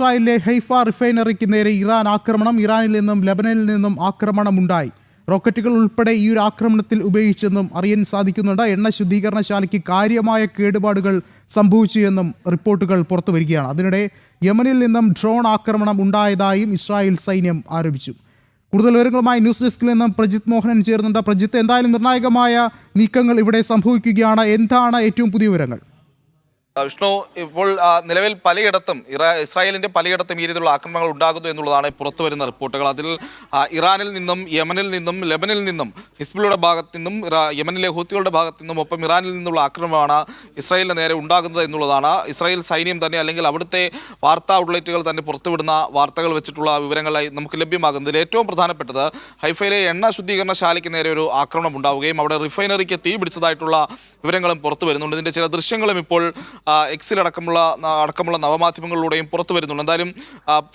ഇസ്രായേലിലെ ഹൈഫ റിഫൈനറിക്ക് നേരെ ഇറാൻ ആക്രമണം. ഇറാനിൽ നിന്നും ലബനനിൽ നിന്നും ആക്രമണമുണ്ടായി. റോക്കറ്റുകൾ ഉൾപ്പെടെ ഈ ഒരു ആക്രമണത്തിൽ ഉപയോഗിച്ചെന്നും അറിയാൻ സാധിക്കുന്നുണ്ട്. എണ്ണ ശുദ്ധീകരണശാലയ്ക്ക് കാര്യമായ കേടുപാടുകൾ സംഭവിച്ചു എന്നും റിപ്പോർട്ടുകൾ പുറത്തു വരികയാണ്. അതിനിടെ യമനിൽ നിന്നും ഡ്രോൺ ആക്രമണം ഉണ്ടായതായും ഇസ്രായേൽ സൈന്യം ആരോപിച്ചു. കൂടുതൽ വിവരങ്ങളുമായി ന്യൂസ് ഡെസ്കിൽ നിന്നും പ്രജിത്ത് മോഹനൻ ചേർന്നുണ്ട്. പ്രജിത്ത്, എന്തായാലും നിർണായകമായ നീക്കങ്ങൾ ഇവിടെ സംഭവിക്കുകയാണ്. എന്താണ് ഏറ്റവും പുതിയ വിവരങ്ങൾ? വിഷ്ണു, ഇപ്പോൾ നിലവിൽ പലയിടത്തും ഇസ്രായേലിന്റെ പലയിടത്തും ഈ രീതിയിലുള്ള ആക്രമണങ്ങൾ ഉണ്ടാകുന്നു എന്നുള്ളതാണ് പുറത്തു വരുന്ന റിപ്പോർട്ടുകൾ. അതിൽ ഇറാനിൽ നിന്നും യമനിൽ നിന്നും ലെബനിൽ നിന്നും ഹിസ്ബുള്ളയുടെ ഭാഗത്തു നിന്നും യമനിലെ ഹൂത്തികളുടെ ഭാഗത്തു നിന്നും ഒപ്പം ഇറാനിൽ നിന്നുള്ള ആക്രമണമാണ് ഇസ്രായേലിന് നേരെ ഉണ്ടാകുന്നത് എന്നുള്ളതാണ് ഇസ്രായേൽ സൈന്യം തന്നെ അല്ലെങ്കിൽ അവിടുത്തെ വാർത്താ ഔട്ട്ലെറ്റുകൾ തന്നെ പുറത്തുവിടുന്ന വാർത്തകൾ വെച്ചിട്ടുള്ള വിവരങ്ങളായി നമുക്ക് ലഭ്യമാകുന്നതിൽ ഏറ്റവും പ്രധാനപ്പെട്ടത് ഹൈഫയിലെ എണ്ണ ശുദ്ധീകരണശാലയ്ക്ക് നേരെ ഒരു ആക്രമണം ഉണ്ടാവുകയും അവിടെ റിഫൈനറിക്ക് തീ പിടിച്ചതായിട്ടുള്ള വിവരങ്ങളും പുറത്തു വരുന്നുണ്ട്. ഇതിൻ്റെ ചില ദൃശ്യങ്ങളും ഇപ്പോൾ അടക്കമുള്ള നവമാധ്യമങ്ങളിലൂടെയും പുറത്തു വരുന്നുണ്ട്. എന്തായാലും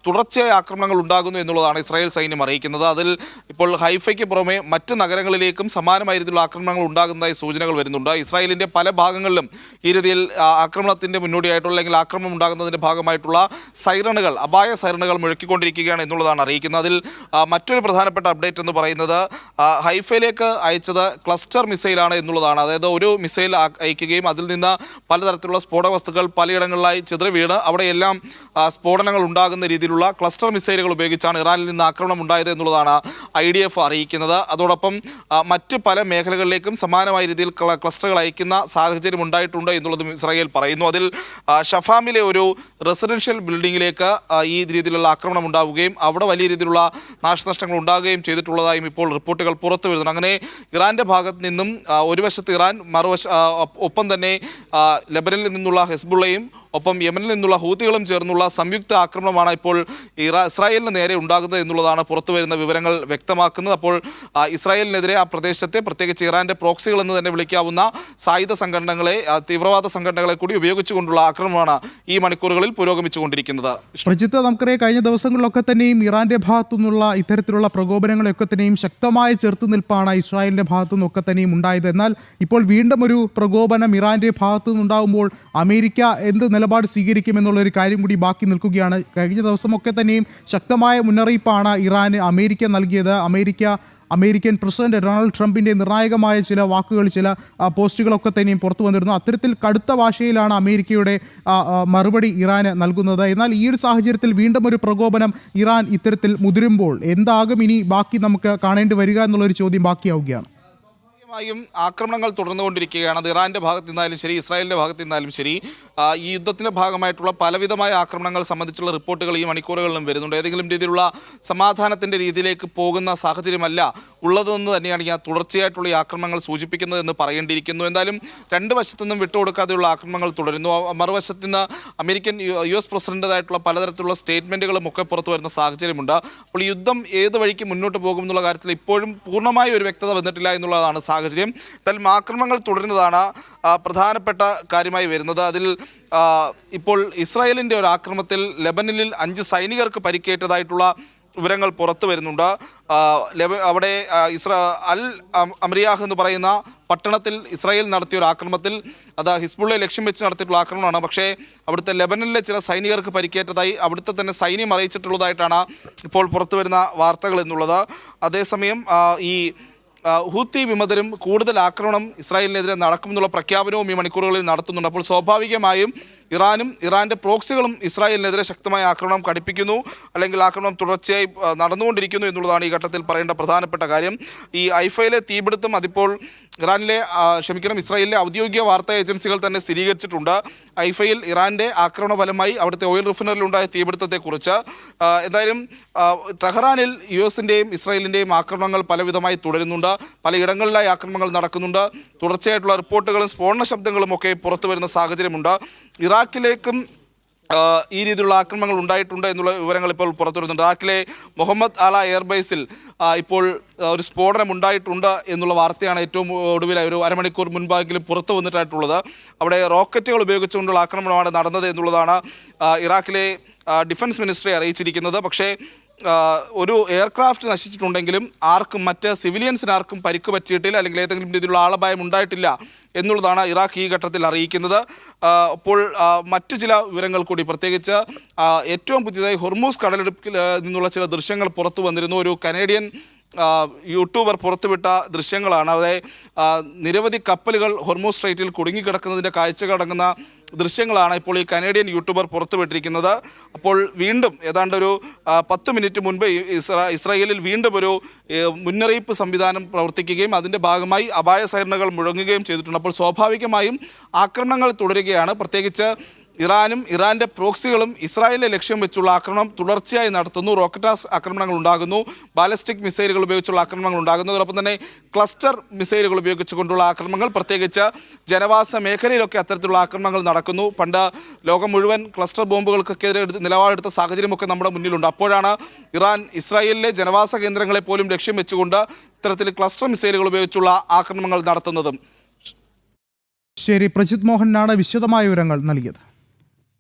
തുടർച്ചയായ ആക്രമണങ്ങൾ ഉണ്ടാകുന്നു എന്നുള്ളതാണ് ഇസ്രായേൽ സൈന്യം അറിയിക്കുന്നത്. അതിൽ ഇപ്പോൾ ഹൈഫയ്ക്ക് പുറമെ മറ്റ് നഗരങ്ങളിലേക്കും സമാനമായ രീതിയിലുള്ള ആക്രമണങ്ങൾ ഉണ്ടാകുന്നതായി സൂചനകൾ വരുന്നുണ്ട്. ഇസ്രായേലിൻ്റെ പല ഭാഗങ്ങളിലും ഈ രീതിയിൽ ആക്രമണത്തിൻ്റെ മുന്നോടിയായിട്ടുള്ള അല്ലെങ്കിൽ ആക്രമണം ഉണ്ടാകുന്നതിൻ്റെ ഭാഗമായിട്ടുള്ള സൈറണുകൾ, അപായ സൈറണുകൾ മുഴക്കിക്കൊണ്ടിരിക്കുകയാണ് എന്നുള്ളതാണ് അറിയിക്കുന്നത്. അതിൽ മറ്റൊരു പ്രധാനപ്പെട്ട അപ്ഡേറ്റ് എന്ന് പറയുന്നത് ഹൈഫയിലേക്ക് അയച്ചത് ക്ലസ്റ്റർ മിസൈലാണ് എന്നുള്ളതാണ്. അതായത് ഒരു മിസൈൽ അയക്കുകയും അതിൽ നിന്ന് പലതരത്തിലുള്ള സ്ഫോടക വസ്തുക്കൾ പലയിടങ്ങളിലായി ചിതറി വീണ് അവിടെയെല്ലാം സ്ഫോടനങ്ങൾ ഉണ്ടാകുന്ന രീതിയിലുള്ള ക്ലസ്റ്റർ മിസൈലുകൾ ഉപയോഗിച്ചാണ് ഇറാനിൽ നിന്ന് ആക്രമണം ഉണ്ടായത് എന്നുള്ളതാണ് IDF അറിയിക്കുന്നത്. അതോടൊപ്പം മറ്റ് പല മേഖലകളിലേക്കും സമാനമായ രീതിയിൽ ക്ലസ്റ്ററുകൾ അയക്കുന്ന സാഹചര്യം ഉണ്ടായിട്ടുണ്ട് എന്നുള്ളതും ഇസ്രായേൽ പറയുന്നു. അതിൽ ഷഫാമിലെ ഒരു റെസിഡൻഷ്യൽ ബിൽഡിങ്ങിലേക്ക് ഈ രീതിയിലുള്ള ആക്രമണം ഉണ്ടാവുകയും അവിടെ വലിയ രീതിയിലുള്ള നാശനഷ്ടങ്ങൾ ഉണ്ടാകുകയും ചെയ്തിട്ടുള്ളതായും ഇപ്പോൾ റിപ്പോർട്ടുകൾ പുറത്തു വരുന്നുണ്ട്. അങ്ങനെ ഇറാന്റെ ഭാഗത്ത് നിന്നും ഒരു വശത്ത് ഇറാൻ, ഒപ്പം തന്നെ ലെബനനിൽ നിന്നുള്ള ഹിസ്ബുള്ളയും ഒപ്പം യമനിൽ നിന്നുള്ള ഹൂത്തികളും ചേർന്നുള്ള സംയുക്ത ആക്രമണമാണ് ഇപ്പോൾ ഇസ്രായേലിന് നേരെ ഉണ്ടാകുന്നത് എന്നുള്ളതാണ് പുറത്തു വരുന്ന വിവരങ്ങൾ വ്യക്തമാക്കുന്നത്. അപ്പോൾ ഇസ്രായേലിനെതിരെ ആ പ്രദേശത്തെ, പ്രത്യേകിച്ച് ഇറാന്റെ പ്രോക്സികൾ എന്ന് തന്നെ വിളിക്കാവുന്ന സായുധ സംഘടനകളെ, തീവ്രവാദ സംഘടനകളെ കൂടി ഉപയോഗിച്ചുകൊണ്ടുള്ള ആക്രമണമാണ് ഈ മണിക്കൂറുകളിൽ പുരോഗമിച്ചുകൊണ്ടിരിക്കുന്നത്. പ്രജിത്ത്, നമുക്കറിയാം കഴിഞ്ഞ ദിവസങ്ങളിലൊക്കെ തന്നെയും ഇറാന്റെ ഭാഗത്തു നിന്നുള്ള ഇത്തരത്തിലുള്ള പ്രകോപനങ്ങളൊക്കെ തന്നെയും ശക്തമായ ചെറുത്തുനിൽപ്പാണ് ഇസ്രായേലിന്റെ ഭാഗത്തു നിന്നൊക്കെ തന്നെയും ഉണ്ടായത്. എന്നാൽ ഇപ്പോൾ വീണ്ടും ഒരു പ്രകോപനം ഇറാന്റെ ഭാഗത്തു നിന്നുണ്ടാകുമ്പോൾ അമേരിക്ക എന്ത് നിലപാട് സ്വീകരിക്കുമെന്നുള്ളൊരു കാര്യം കൂടി ബാക്കി നിൽക്കുകയാണ്. കഴിഞ്ഞ ദിവസമൊക്കെ തന്നെയും ശക്തമായ മുന്നറിയിപ്പാണ് ഇറാന് അമേരിക്ക നൽകിയത്. അമേരിക്കൻ പ്രസിഡന്റ് ഡൊണാൾഡ് ട്രംപിൻ്റെ നിർണായകമായ ചില വാക്കുകൾ, ചില പോസ്റ്റുകളൊക്കെ തന്നെയും പുറത്തു വന്നിരുന്നു. അത്തരത്തിൽ കടുത്ത ഭാഷയിലാണ് അമേരിക്കയുടെ മറുപടി ഇറാന് നൽകുന്നത്. എന്നാൽ ഈ ഒരു സാഹചര്യത്തിൽ വീണ്ടും ഒരു പ്രകോപനം ഇറാൻ ഇത്തരത്തിൽ മുതിരുമ്പോൾ എന്താകും ഇനി ബാക്കി നമുക്ക് കാണേണ്ടി വരിക എന്നുള്ളൊരു ചോദ്യം ബാക്കിയാവുകയാണ്. ആക്രമണങ്ങൾ തുടർന്നുകൊണ്ടിരിക്കുകയാണ്. അത് ഇറാന്റെ ഭാഗത്തു നിന്നാലും ശരി, ഇസ്രായേലിന്റെ ഭാഗത്തു നിന്നാലും ശരി, ഈ യുദ്ധത്തിന്റെ ഭാഗമായിട്ടുള്ള പലവിധമായ ആക്രമണങ്ങൾ സംബന്ധിച്ചുള്ള റിപ്പോർട്ടുകൾ ഈ മണിക്കൂറുകളിലും വരുന്നുണ്ട്. ഏതെങ്കിലും രീതിയിലുള്ള സമാധാനത്തിന്റെ രീതിയിലേക്ക് പോകുന്ന സാഹചര്യമല്ല ഉള്ളതെന്ന് തന്നെയാണ് ഈ തുടർച്ചയായിട്ടുള്ള ഈ ആക്രമണങ്ങൾ സൂചിപ്പിക്കുന്നതെന്ന് പറയേണ്ടിയിരിക്കുന്നു. എന്തായാലും രണ്ട് വശത്തുനിന്നും വിട്ടുകൊടുക്കാതെയുള്ള ആക്രമണങ്ങൾ തുടരുന്നു. മറുവശത്ത് നിന്ന് അമേരിക്കൻ US പ്രസിഡന്റേതായിട്ടുള്ള പലതരത്തിലുള്ള സ്റ്റേറ്റ്മെന്റുകളും ഒക്കെ പുറത്തു വരുന്ന സാഹചര്യമുണ്ട്. അപ്പോൾ ഈ യുദ്ധം ഏത് വഴിക്ക് മുന്നോട്ട് പോകും എന്നുള്ള കാര്യത്തിൽ ഇപ്പോഴും പൂർണ്ണമായ ഒരു വ്യക്തത വന്നിട്ടില്ല എന്നുള്ളതാണ് സാഹചര്യം. എന്തായാലും ആക്രമണങ്ങൾ തുടരുന്നതാണ് പ്രധാനപ്പെട്ട കാര്യമായി വരുന്നത്. അതിൽ ഇപ്പോൾ ഇസ്രായേലിൻ്റെ ഒരു ആക്രമണത്തിൽ ലെബനനിൽ 5 സൈനികർക്ക് പരിക്കേറ്റതായിട്ടുള്ള വിവരങ്ങൾ പുറത്തു വരുന്നുണ്ട്. അവിടെ അൽ അമരിയാഹ് എന്ന് പറയുന്ന പട്ടണത്തിൽ ഇസ്രായേൽ നടത്തിയ ഒരു ആക്രമണത്തിൽ അത് ഹിസ്ബുള്ളയെ ലക്ഷ്യം വെച്ച് നടത്തിയിട്ടുള്ള ആക്രമണമാണ്. പക്ഷേ അവിടുത്തെ ലെബനനിലെ ചില സൈനികർക്ക് പരിക്കേറ്റതായി അവിടുത്തെ തന്നെ സൈന്യം അറിയിച്ചിട്ടുള്ളതായിട്ടാണ് ഇപ്പോൾ പുറത്തു വരുന്ന വാർത്തകൾ എന്നുള്ളത്. അതേസമയം ഈ ഹൂത്തി വിമതരും കൂടുതൽ ആക്രമണം ഇസ്രായേലിനെതിരെ നടക്കുമെന്നുള്ള പ്രഖ്യാപനവും ഈ മണിക്കൂറുകളിൽ നടത്തുന്നുണ്ട്. അപ്പോൾ സ്വാഭാവികമായും ഇറാനും ഇറാൻ്റെ പ്രോക്സികളും ഇസ്രായേലിനെതിരെ ശക്തമായ ആക്രമണം കടുപ്പിക്കുന്നു, അല്ലെങ്കിൽ ആക്രമണം തുടർച്ചയായി നടന്നുകൊണ്ടിരിക്കുന്നു എന്നുള്ളതാണ് ഈ ഘട്ടത്തിൽ പറയേണ്ട പ്രധാനപ്പെട്ട കാര്യം. ഈ ഹൈഫയിലെ തീപിടുത്തം അതിപ്പോൾ ഇസ്രായേലിലെ ഔദ്യോഗിക വാർത്താ ഏജൻസികൾ തന്നെ സ്ഥിരീകരിച്ചിട്ടുണ്ട്. ഹൈഫയിൽ ഇറാൻ്റെ ആക്രമണ ഫലമായി അവിടുത്തെ ഓയിൽ റിഫൈനറിലുണ്ടായ തീപിടുത്തത്തെക്കുറിച്ച്. എന്തായാലും ടെഹ്റാനിൽ US-ൻ്റെയും ഇസ്രായേലിൻ്റെയും ആക്രമണങ്ങൾ പലവിധമായി തുടരുന്നുണ്ട്. പലയിടങ്ങളിലായി ആക്രമണങ്ങൾ നടക്കുന്നുണ്ട്. തുടർച്ചയായിട്ടുള്ള റിപ്പോർട്ടുകളും സ്ഫോടന ശബ്ദങ്ങളും ഒക്കെ പുറത്തു വരുന്ന സാഹചര്യമുണ്ട്. ഇറാഖിലേക്കും ഈ രീതിയിലുള്ള ആക്രമണങ്ങൾ ഉണ്ടായിട്ടുണ്ട് എന്നുള്ള വിവരങ്ങൾ ഇപ്പോൾ പുറത്തു വരുന്നുണ്ട്. ഇറാഖിലെ മുഹമ്മദ് ആല എയർബേസിൽ ഇപ്പോൾ ഒരു സ്ഫോടനം ഉണ്ടായിട്ടുണ്ട് എന്നുള്ള വാർത്തയാണ് ഏറ്റവും ഒടുവിലായി ഒരു അരമണിക്കൂർ മുൻപെങ്കിലും പുറത്തു വന്നിട്ടായിട്ടുള്ളത്. അവിടെ റോക്കറ്റുകൾ ഉപയോഗിച്ചുകൊണ്ടുള്ള ആക്രമണമാണ് നടന്നത് എന്നുള്ളതാണ് ഇറാഖിലെ ഡിഫൻസ് മിനിസ്ട്രി അറിയിച്ചിരിക്കുന്നത്. പക്ഷേ ഒരു എയർക്രാഫ്റ്റ് നശിച്ചിട്ടുണ്ടെങ്കിലും ആർക്കും മറ്റ് സിവിലിയൻസിന് ആർക്കും പരിക്ക് പറ്റിയിട്ടില്ല, അല്ലെങ്കിൽ ഏതെങ്കിലും രീതിയിലുള്ള ആളപായം ഉണ്ടായിട്ടില്ല എന്നുള്ളതാണ് ഇറാഖ് ഈ ഘട്ടത്തിൽ അറിയിക്കുന്നത്. അപ്പോൾ മറ്റു ചില വിവരങ്ങൾ കൂടി, പ്രത്യേകിച്ച് ഏറ്റവും പുതിയതായി ഹൊർമൂസ് കടലിടുക്കിൽ നിന്നുള്ള ചില ദൃശ്യങ്ങൾ പുറത്തു വന്നിരുന്നു. ഒരു കനേഡിയൻ യൂട്യൂബർ പുറത്തുവിട്ട ദൃശ്യങ്ങളാണ്. അതായത് നിരവധി കപ്പലുകൾ ഹൊർമൂസ് സ്ട്രൈറ്റിൽ കുടുങ്ങിക്കിടക്കുന്നതിൻ്റെ കാഴ്ചകളടങ്ങുന്ന ദൃശ്യങ്ങളാണ് ഇപ്പോൾ ഈ കനേഡിയൻ യൂട്യൂബർ പുറത്തുവിട്ടിരിക്കുന്നത്. അപ്പോൾ വീണ്ടും ഏതാണ്ട് ഒരു 10 മിനിറ്റ് മുൻപ് ഇസ്രായേലിൽ വീണ്ടും ഒരു മുന്നറിയിപ്പ് സംവിധാനം പ്രവർത്തിക്കുകയും അതിൻ്റെ ഭാഗമായി അപായ സൈറനുകൾ മുഴങ്ങുകയും ചെയ്തിട്ടുണ്ട്. അപ്പോൾ സ്വാഭാവികമായും ആക്രമണങ്ങൾ തുടരുകയാണ്. പ്രത്യേകിച്ച് ഇറാനും ഇറാൻ്റെ പ്രോക്സികളും ഇസ്രായേലിനെ ലക്ഷ്യം വെച്ചുള്ള ആക്രമണം തുടർച്ചയായി നടത്തുന്നു. റോക്കറ്റ് ആക്രമണങ്ങൾ ഉണ്ടാകുന്നു, ബാലിസ്റ്റിക് മിസൈലുകൾ ഉപയോഗിച്ചുള്ള ആക്രമണങ്ങൾ ഉണ്ടാകുന്നു. അതോടൊപ്പം തന്നെ ക്ലസ്റ്റർ മിസൈലുകൾ ഉപയോഗിച്ചുകൊണ്ടുള്ള ആക്രമണങ്ങൾ, പ്രത്യേകിച്ച് ജനവാസ മേഖലയിലൊക്കെ അത്തരത്തിലുള്ള ആക്രമണങ്ങൾ നടക്കുന്നു. പണ്ട് ലോകം മുഴുവൻ ക്ലസ്റ്റർ ബോംബുകൾക്കെതിരെ നിലപാടെടുത്ത സാഹചര്യമൊക്കെ നമ്മുടെ മുന്നിലുണ്ട്. അപ്പോഴാണ് ഇറാൻ ഇസ്രായേലിലെ ജനവാസ കേന്ദ്രങ്ങളെ പോലും ലക്ഷ്യം വെച്ചുകൊണ്ട് ഇത്തരത്തിൽ ക്ലസ്റ്റർ മിസൈലുകൾ ഉപയോഗിച്ചുള്ള ആക്രമണങ്ങൾ നടത്തുന്നതും. ശരി, പ്രജിത് മോഹനാണ് വിശദമായ വിവരങ്ങൾ നൽകിയത്.